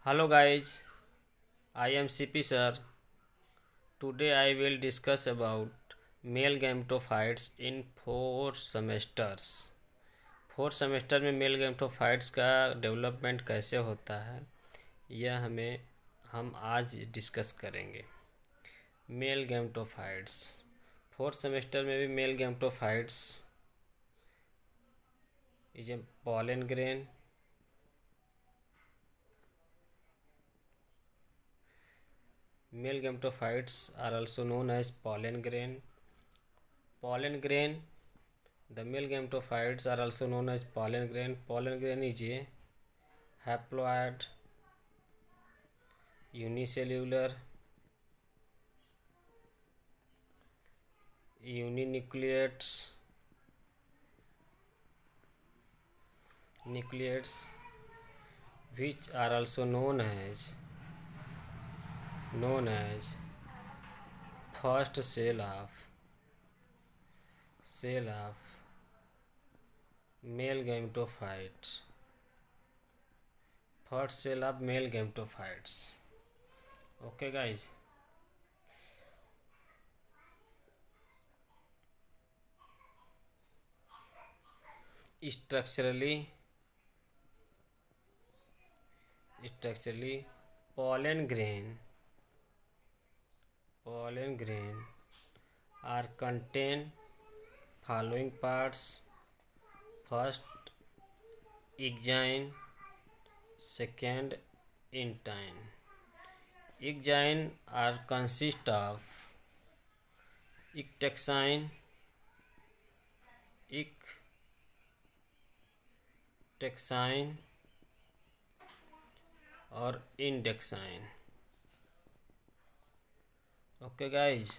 Hello guys, I am CP sir. Today I will discuss about male gametophytes in 4 semesters। 4 semester में mail gametophytes का development कैसे होता है यह हम आज डिस्कस करेंगे। मेल gametophytes 4 सेमेस्टर में भी male gametophytes is a pollen grain। Male gametophytes are also known as pollen grain. Pollen grain. The male gametophytes are also known as pollen grain. Pollen grain is a haploid, unicellular, nucleates which are also known as first cell of male gametophytes. First cell of male gametophytes. Okay guys, structurally pollen grain are contain following parts: first ecgyne, second intine. Ecgyne are consist of ectexine और indexine. Okay guys,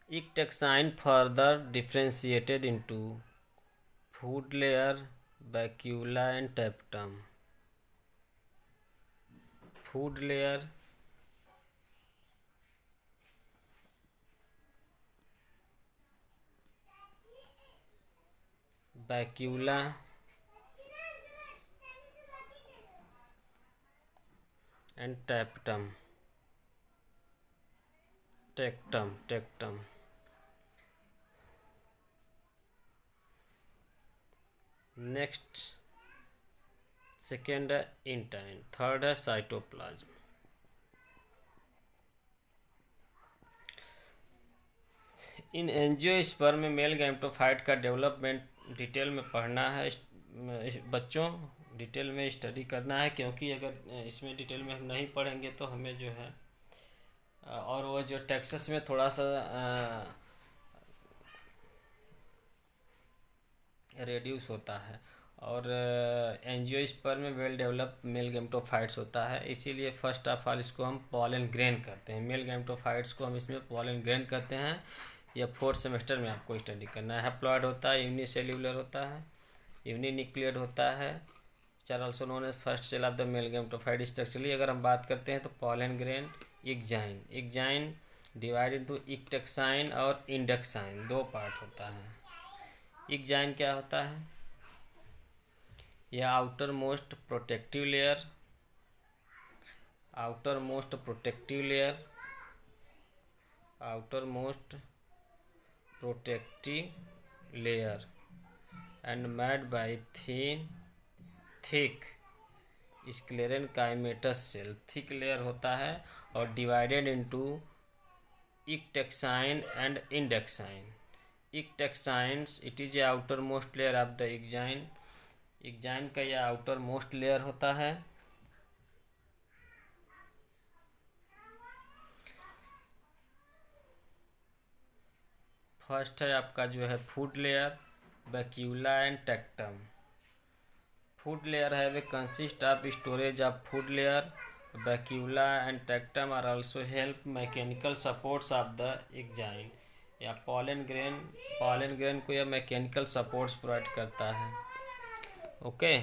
ectexine further differentiated into food layer, vacuola and tapetum. Food layer, vacuola and tectum. Next, second है intine, third है cytoplasm. इन angiosperm में mail gametophyte का development detail में पढ़ना है बच्चों, detail में स्टडी करना है, क्योंकि अगर इसमें डिटेल में हम नहीं पढ़ेंगे तो हमें जो है और वो जो टेक्सास में थोड़ा सा रेड्यूस होता है और एंजियोस्पर्म में वेल डेवलप मेल गैमेटोफाइट्स होता है, इसीलिए फर्स्ट ऑफ ऑल इसको हम पॉलन ग्रेन कहते हैं। मेल गैमेटोफाइट्स को हम इसमें पॉलन ग्रेन कहते हैं। यह 4 सेमेस्टर में आपको स्टडी करना है। हैप्लॉइड होता है, यूनिसेल्यूलर होता है, यूनिन्यूक्लियड होता है, which are also known as first cell of the male gametophyte structurally। अगर हम बात करते हैं तो pollen grain, ecgyne divide into ectexine और indexine, 2 पार्ट होता है। ecgyne क्या होता है? यह outer most protective layer and made by thick sclerenchymatous cell। Thick layer होता है और divided into ectexine and indexine। ectexines it is a outer most layer of the ecgyne का यह आउटर मोस्ट लेयर होता है। फर्स्ट है आपका जो है food layer, vacuola and tectum। Food layer है वे consist of storage of food layer. vacuola and tectum are also help mechanical supports of the ecgyne। या pollen grain को यह मैकेनिकल सपोर्ट्स प्रोवाइड करता है। ओके,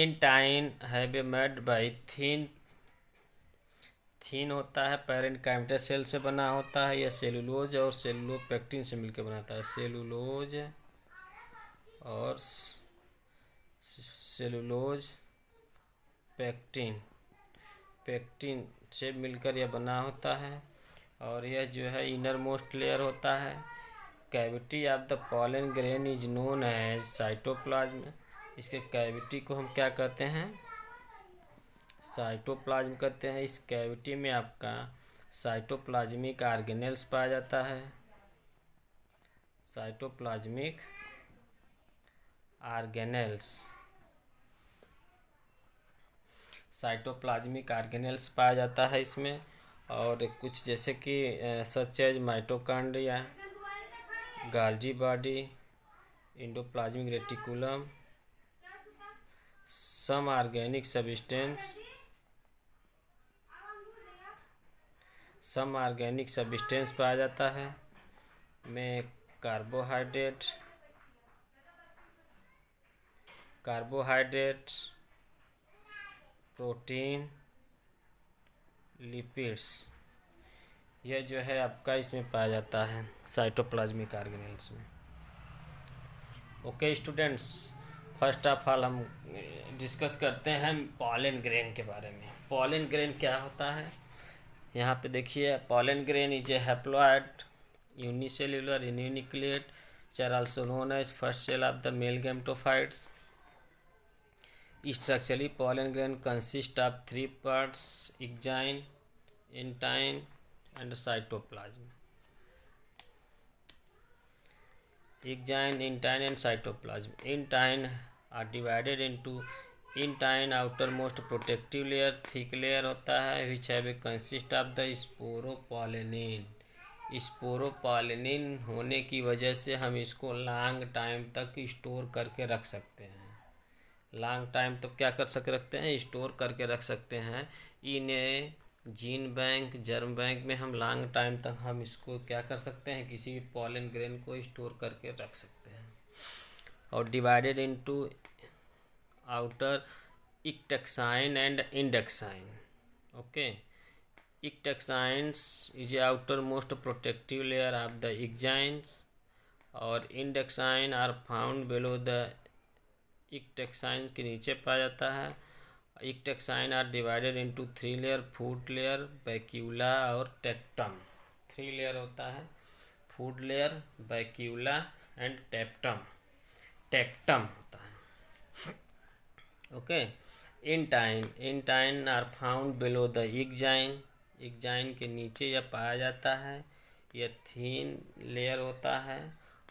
इंटाइन है बे made by थीन होता है, पैरेन्काइमटस सेल से बना होता है। यह सेलुलोज और सेलुलोपेक्टिन से मिलकर बनाता है। सेलुलोज और सेलुलोज, पेक्टिन, पेक्टिन से मिलकर यह बना होता है। और यह जो है इनर मोस्ट लेयर होता है। Cavity of the pollen grain is known as cytoplasm. इसके कैविटी को हम क्या कहते हैं? साइटोप्लाज्म कहते हैं। इस कैविटी में आपका साइटोप्लाज्मिक ऑर्गेनेल्स पाया जाता है। साइटोप्लाज्मिक ऑर्गेनेल्स, साइटोप्लाज्मिक ऑर्गेनेल्स पाया जाता है इसमें। और कुछ जैसे कि such as mitochondria, Golgi body, endoplasmic reticulum, some organic substance, पाया जाता है। में कार्बोहाइड्रेट्स, प्रोटीन, लिपिड्स, यह जो है आपका इसमें पाया जाता है साइटोप्लाज्मिक ऑर्गेनेल्स में। Okay students, first of all हम डिस्कस करते हैं पॉलन ग्रेन के बारे में। पॉलन ग्रेन क्या होता है? यहाँ पे देखिए, pollen grain is a haploid unicellular uninucleate which are also known as first cell of the male gametophytes. Structurally, pollen grain consists of three parts: zyme, intine, and cytoplasm. Zyme, intine, and cytoplasm. Intine are divided into intine outermost protective layer, thick layer होता है, which have a consist of the sporopollenin. स्पोरोपॉलिनिन होने की वजह से हम इसको long time तक store करके रख सकते हैं। लॉन्ग टाइम तक क्या कर सक रखते हैं? स्टोर करके रख सकते हैं। इन्हें जीन बैंक, जर्म बैंक में हम लॉन्ग टाइम तक हम इसको क्या कर सकते हैं? किसी भी पॉलन ग्रेन को स्टोर करके रख सकते हैं। और divided into outer ectexine and endexine. Okay, Ectoxines is the outermost protective layer of the zymes, और indexine are found below the ectoxines के नीचे पाया जाता है। Ectoxine are divided into three layer: food layer, vacuola और tectum. Three layer होता है: food layer, vacuola and tectum होता है। Okay, intine are found below the exine. Exine के नीचे यह पाया जाता है। यह थीन लेयर होता है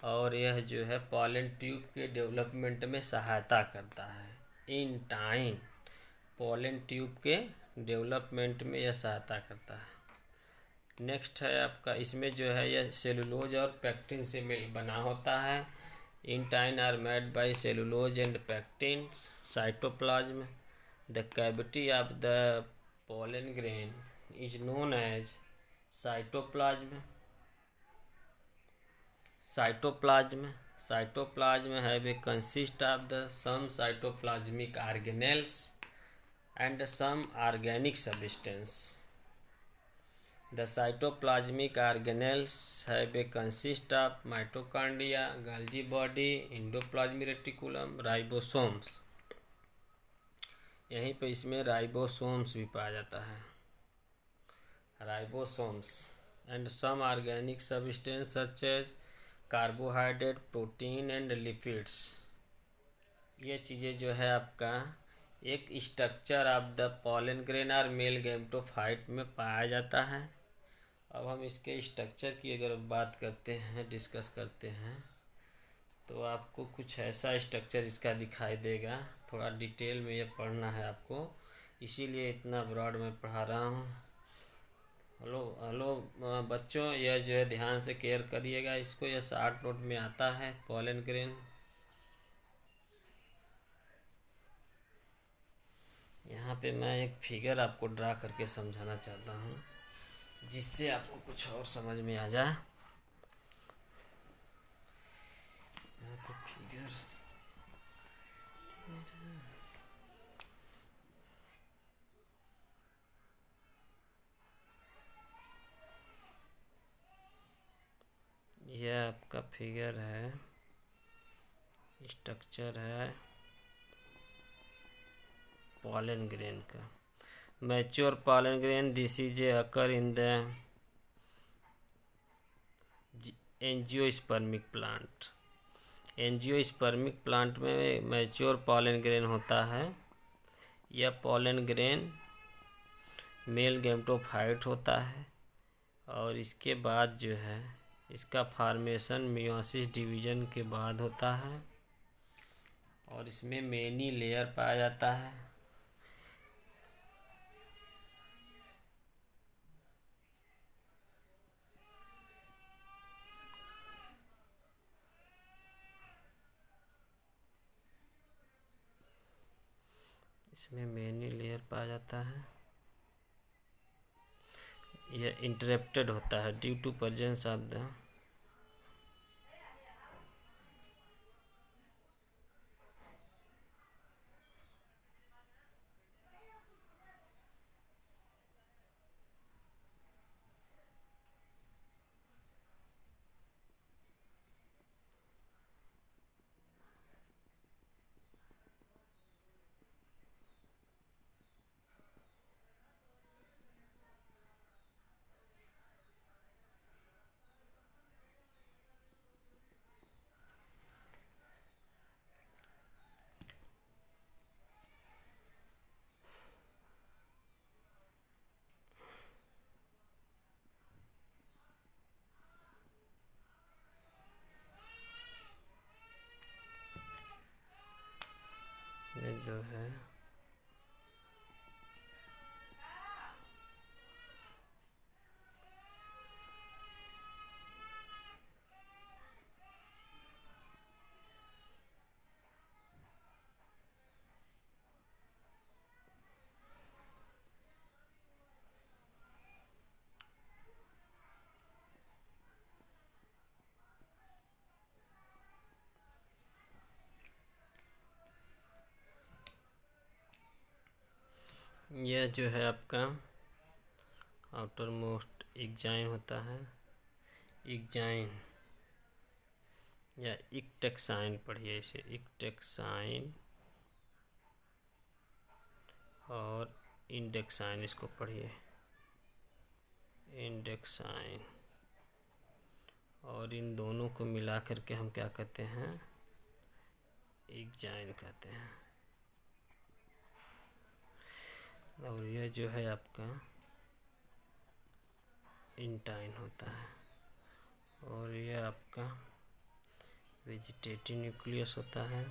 और यह जो है पॉलन ट्यूब के डेवलपमेंट में सहायता करता है। इंटाइन पॉलन ट्यूब के डेवलपमेंट में यह सहायता करता है। नेक्स्ट है आपका, इसमें जो है यह सेलुलोज और पेक्टिन से मिल बना होता है। Intine are made by cellulose and pectin. Cytoplasm, the cavity of the pollen grain is known as cytoplasm. Cytoplasm have a consist of the some cytoplasmic organelles and some organic substance. The cytoplasmic organelles have a consist of mitochondria, Golgi body, endoplasmic reticulum, ribosomes. यहीं पे इसमें ribosomes भी पाया जाता है। Ribosomes and some organic substance such as carbohydrate, protein and lipids. ये चीज़ें जो है आपका एक structure of the pollen grain और मेल गैमेटोफाइट में पाया जाता है। अब हम इसके स्ट्रक्चर की अगर बात करते हैं, डिस्कस करते हैं, तो आपको कुछ ऐसा स्ट्रक्चर इसका दिखाई देगा। थोड़ा डिटेल में ये पढ़ना है आपको, इसीलिए इतना ब्रॉड में पढ़ा रहा हूँ। हेलो बच्चों, यह जो है ध्यान से केयर करिएगा इसको। यह शॉर्ट नोट में आता है पॉलन ग्रेन। यहाँ पे मैं एक फिगर आपको ड्रा करके समझाना चाहता हूँ, जिससे आपको कुछ और समझ में आ जाए। यहाँ पे फिगर यह आपका फिगर है स्ट्रक्चर है pollen grain का। Mature pollen grain, this is occur in the angiospermic plant. Angiospermic plant में मैच्योर pollen grain होता है। यह pollen grain मेल गैमेटोफाइट होता है और इसके बाद जो है इसका फॉर्मेशन मियोसिस डिवीजन के बाद होता है और इसमें मेनी लेयर पाया जाता है। इसमें मेनी लेयर पाया जाता है। यह इंटरप्टेड होता है due to presence of the ये जो है यह जो है आपका आउटर मोस्ट इक्जाइन होता है। इक्जाइन या इक्टेक्साइन पढ़िए इसे, इक्टेक्साइन और इंडेक्साइन इसको पढ़िए, इंडेक्साइन। और इन दोनों को मिला करके हम क्या कहते हैं, इक्जाइन कहते हैं। और यह जो है आपका इंटाइन होता है और यह आपका वेजिटेटिव न्यूक्लियस होता है।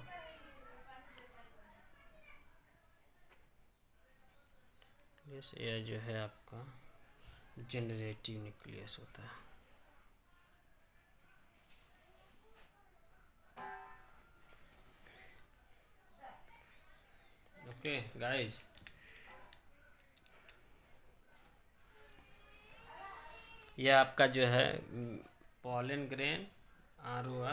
यह जो है आपका जनरेटिव न्यूक्लियस होता है। ओके गाइस, यह आपका जो है pollen grain ROR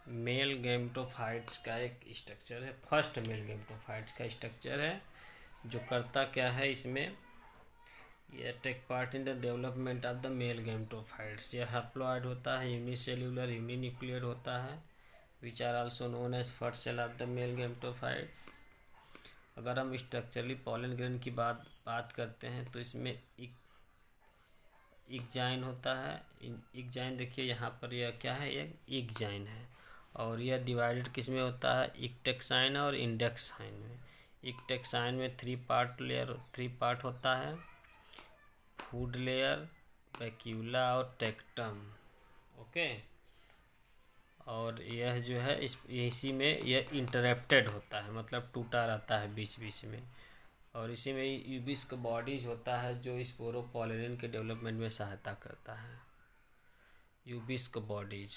male gametophytes का एक स्ट्रक्चर है। फर्स्ट मेल गैमेटोफाइट्स का स्ट्रक्चर है जो करता क्या है, इसमें यह take part in the development of the male gametophytes. यह हैप्लॉइड होता है, यूनिसेल्यूलर यूनिन्यूक्लियर होता है, which are also known as first cell of the male gametophyte. अगर हम स्ट्रक्चरली pollen grain की बात करते हैं तो इसमें इक्जाइन होता है। इक्जाइन देखिए यहाँ पर यह क्या है, एक इक्जाइन है और यह डिवाइडेड किस में होता है, इक्टेक्साइन और इंडेक्साइन में। इक्टेक्साइन में थ्री पार्ट होता है, फूड लेयर, वैक्यूला और टेक्टम। ओके, और यह जो है इसी में यह इंटरप्टेड होता है, मतलब टूटा रहता है बीच बीच में। और इसी में यूबिस्क बॉडीज होता है जो स्पोरोपोलिन के डेवलपमेंट में सहायता करता है, यूबिस्क बॉडीज।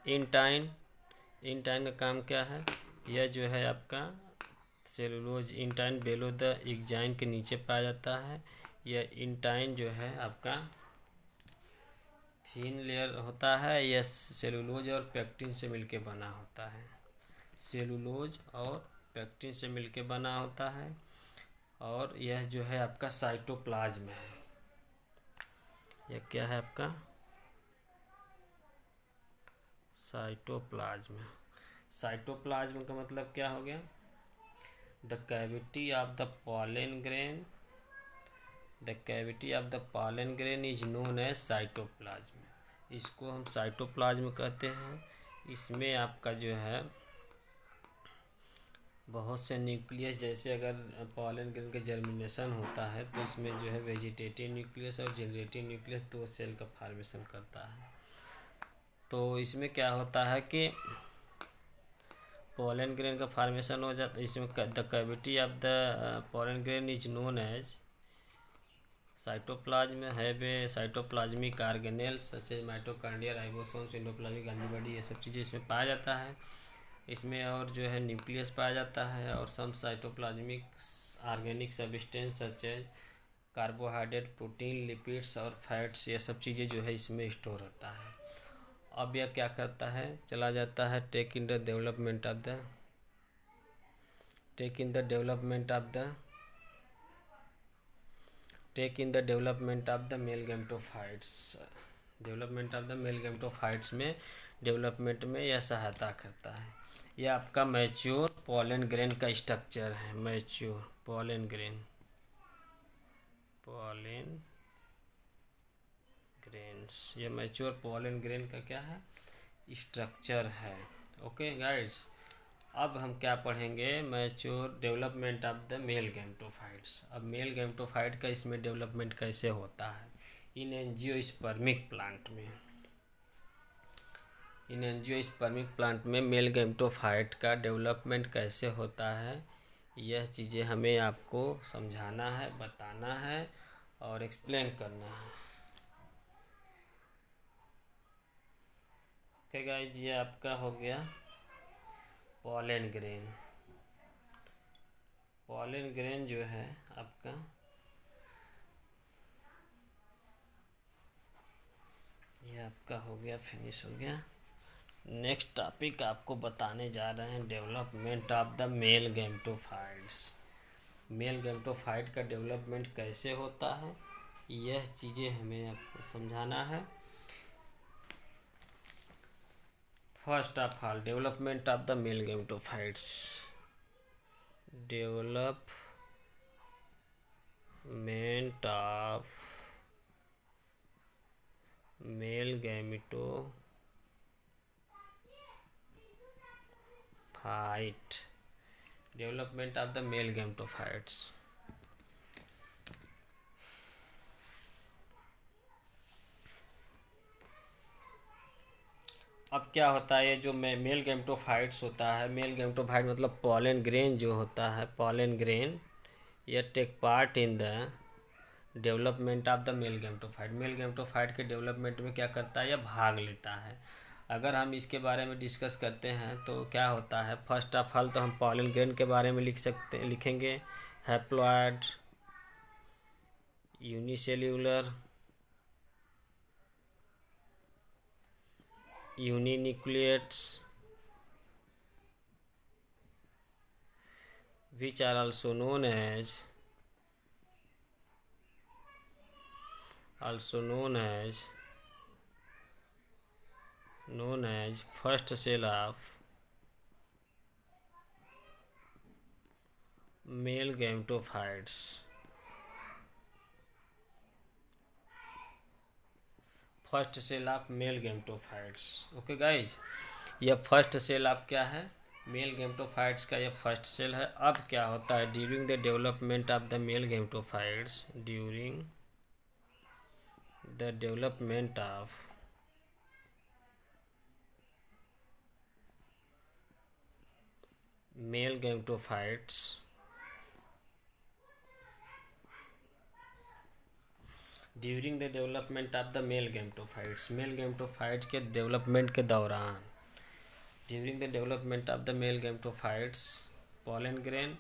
इंटाइन का काम क्या है, यह जो है आपका सेलुलोज इंटाइन बेलो द इक्जाइन के नीचे पाया जाता है। यह इंटाइन जो है आपका थिन लेयर होता है, यह सेलुलोज और पेक्टिन से मिलके बना होता है, सेलुलोज और पेक्टिन से मिलके बना होता है। और यह जो है आपका साइटोप्लाज्म है। यह क्या है आपका साइटोप्लाज्म। साइटोप्लाज्म का मतलब क्या हो गया? The cavity of the pollen grain, the cavity of the pollen grain is known as cytoplasm. इसको हम साइटोप्लाज्म कहते हैं। इसमें आपका जो है बहुत से न्यूक्लियस, जैसे अगर पॉलन ग्रेन का जर्मिनेशन होता है तो इसमें जो है वेजिटेटिव न्यूक्लियस और जनरेटिव न्यूक्लियस दो सेल का फॉर्मेशन करता है। तो इसमें क्या होता है कि पॉलन ग्रेन का फॉर्मेशन हो जाता है। इसमें the cavity of the pollen grain is known as cytoplasm है वे cytoplasmic organelles such as mitochondria, ribosomes, endoplasmic antibody, ये सब चीज़ें इसमें पाया जाता है। इसमें और जो है न्यूक्लियस पाया जाता है और some cytoplasmic organic substance such as carbohydrate, protein, lipids और फैट्स, ये सब चीज़ें जो है इसमें स्टोर होता है। अब यह क्या करता है, चला जाता है take in the development of the take in the development of the take in the development of the male gametophytes. Development of the male gametophytes में डेवलपमेंट में यह सहायता करता है। यह आपका मैच्योर पॉलन ग्रेन का स्ट्रक्चर है। Mature pollen grain, pollen grains, ये मैच्योर पॉलन ग्रेन का क्या है, स्ट्रक्चर है। ओके गाइड्स, अब हम क्या पढ़ेंगे, mature development of the male gametophytes. अब मेल गैमेटोफाइट का इसमें डेवलपमेंट कैसे होता है इन एंजियोस्पर्मिक प्लांट में। इन एंजियोस्पर्मिक प्लांट में मेल गैमेटोफाइट का डेवलपमेंट कैसे होता है, यह चीज़ें हमें आपको समझाना है, बताना है और एक्सप्लेन करना है। ओके गाइस, ये आपका हो गया पॉलन ग्रेन। पॉलन ग्रेन जो है आपका ये आपका हो गया, फिनिश हो गया। नेक्स्ट टॉपिक आपको बताने जा रहे हैं development of the male gametophytes. Male gametophyte का डेवलपमेंट कैसे होता है, यह चीज़ें हमें आपको समझाना है। First of all, development of the male gametophytes. Development of male gametophyte, development of the male gametophytes. अब क्या होता है, ये जो मेल गैमेटोफाइट्स होता है, मेल गैमेटोफाइट मतलब पॉलन ग्रेन जो होता है, पॉलन ग्रेन, ये take part in the development of the male gametophyte. Male gametophyte के डेवलपमेंट में क्या करता है, यह भाग लेता है। अगर हम इसके बारे में डिस्कस करते हैं तो क्या होता है, फर्स्ट ऑफ ऑल तो हम पॉलन ग्रेन के बारे में लिखेंगे haploid, unicellular, uninucleates which are also known as first cell of male gametophytes। First cell of male gametophytes. Okay guys, यह फर्स्ट सेल ऑफ क्या है, मेल गैमेटोफाइट्स का यह फर्स्ट सेल है। अब क्या होता है, during the development of the male gametophytes, during the development of male gametophytes, during the development of the male gametophytes, male gametophytes के डेवलपमेंट के दौरान, during the development of the male gametophytes, pollen grain,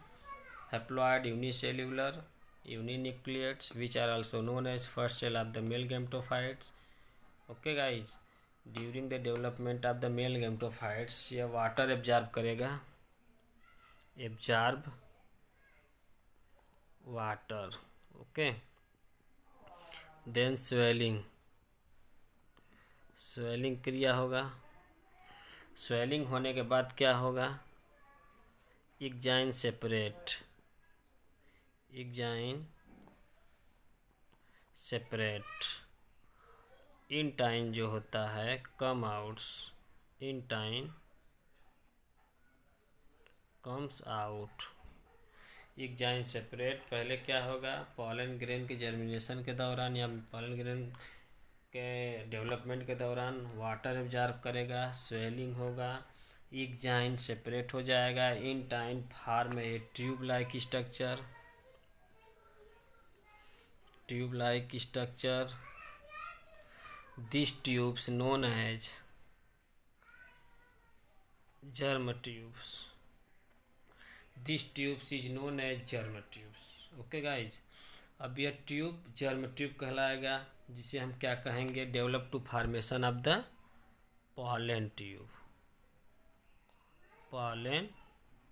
haploid, unicellular, uninucleates which are also known as first cell of the male gametophytes. Okay guys, during the development of the male gametophytes, यह water absorb करेगा, absorb water. Okay, then swelling, swelling क्रिया होगा। Swelling होने के बाद क्या होगा, exine separate, exine separate, intine जो होता है come outs, intine comes out. Exine separate पहले क्या होगा, पॉलन ग्रेन के जर्मिनेशन के दौरान या पॉलन ग्रेन के डेवलपमेंट के दौरान वाटर एब्जॉर्ब करेगा, स्वेलिंग होगा, इग्जाइन सेपरेट हो जाएगा, intine form a tube like structure, tube like structure, this tubes known as germ tubes, this tubes is known as germ tubes. Okay guys, अब यह tube germ tube कहलाएगा, जिसे हम क्या कहेंगे, develop to formation of the pollen tube, pollen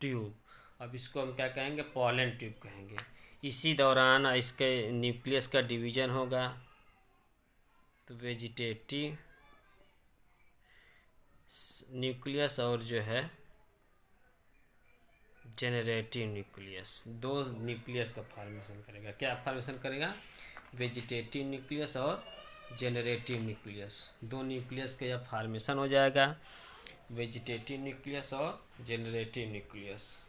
tube. अब इसको हम क्या कहेंगे, पॉलन ट्यूब कहेंगे। इसी दौरान इसके न्यूक्लियस का डिवीजन होगा, तो वेजिटेटिव न्यूक्लियस और जो है जेनरेटिव न्यूक्लियस, दो न्यूक्लियस का फॉर्मेशन करेगा। क्या फॉर्मेशन करेगा, वेजिटेटिव न्यूक्लियस और जेनरेटिव न्यूक्लियस, दो न्यूक्लियस का यह फॉर्मेशन हो जाएगा, वेजिटेटिव न्यूक्लियस और जेनरेटिव न्यूक्लियस।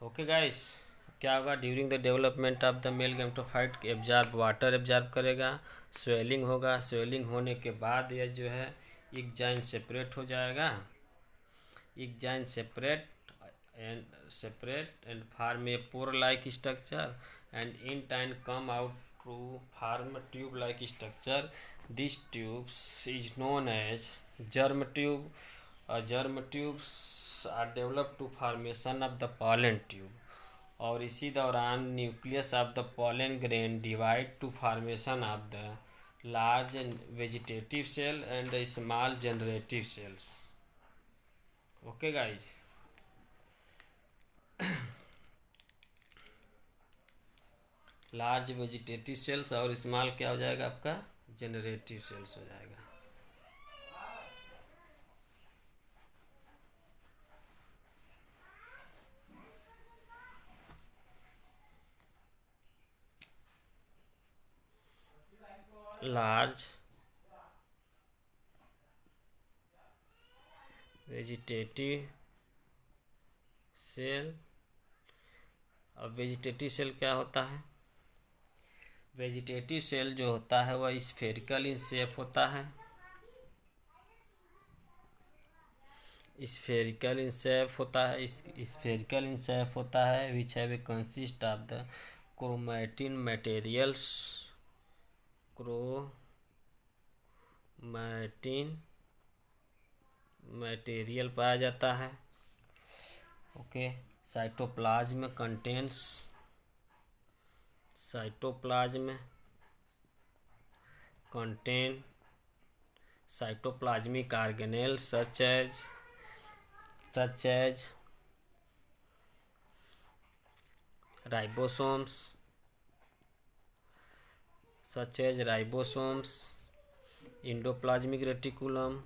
ओके गाइस, क्या होगा, during the development of the male gametophyte absorb water absorb करेगा, स्वेलिंग होगा, स्वेलिंग होने के बाद यह जो है इग्जाइन सेपरेट हो जाएगा, इग्जाइन separate and form a pore like structure and in time come out to form tube like structure. This tubes is known as germ tube. Germ tubes are developed to formation of the pollen tube, और इसी दौरान nucleus of the pollen grain divide to formation of the large vegetative cell and small generative cells. Okay guys, large vegetative cells और small क्या हो जाएगा आपका, generative sales हो जाएगा। लार्ज वेजिटेटिव सेल, अब वेजिटेटिव सेल क्या होता है, वेजिटेटिव सेल जो होता है वह स्फेरिकल इन शेप होता है, स्फेरिकल इन शेप होता है, स्फेरिकल इन शेप होता है, which have a consist of the chromatin materials, chromatin material पाया जाता है। Okay, cytoplasm contents, cytoplasm contain cytoplasmic organelles such as ribosomes, endoplasmic reticulum,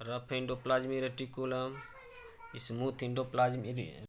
rough endoplasmic reticulum, smooth endoplasmic